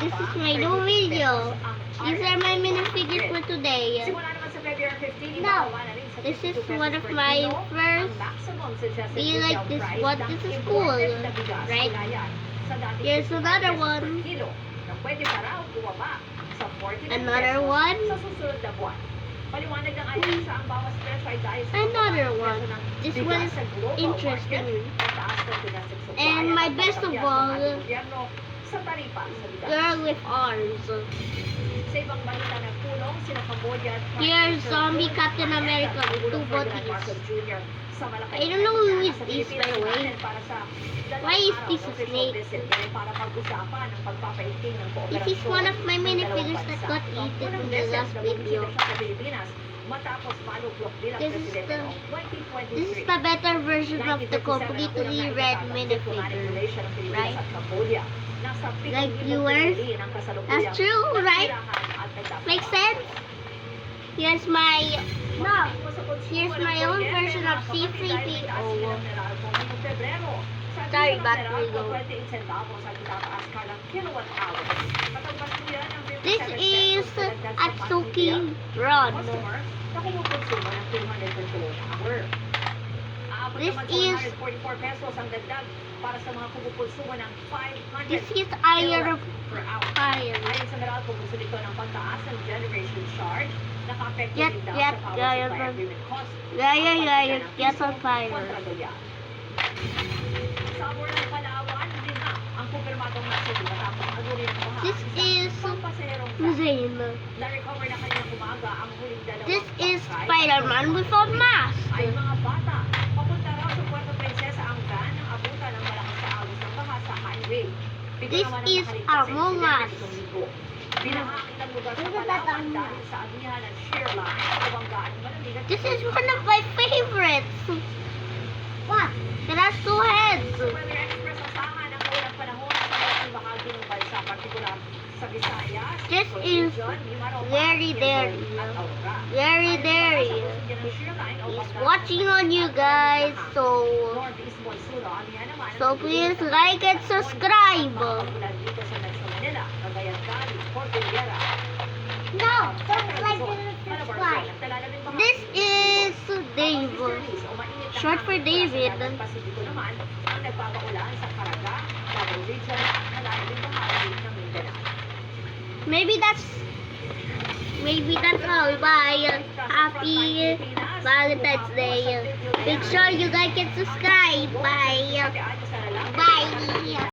this is my new video. These are my minifigures for today. Now, this is one of my first. Do you like this one? This is cool, right? Here's another one. Another one. Another one. This one is interesting. And my best of all, girl with arms. Here's Zombie Captain America with two bodies. I don't know who is this, by the way. Why is this a snake? This is one of my minifigures that got eaten in the last video. This is the better version of the completely red minifigure, right? Like viewers, that's true, right? Makes sense? Here's my own version of C3PO. Sorry, battery go. This is Atsuki Ron. This is Iron Fire. Get on fire. This is Zane. This is Spider-Man with a mask. This is Among Us. This is one of my favorites. What? It has two heads. This is very dairy. He's watching on you guys, so please like and subscribe. No, don't like and subscribe. This is Dave, short for David. Maybe that's all. Bye. Happy Valentine's Day. Make sure you like and subscribe. Bye. Bye.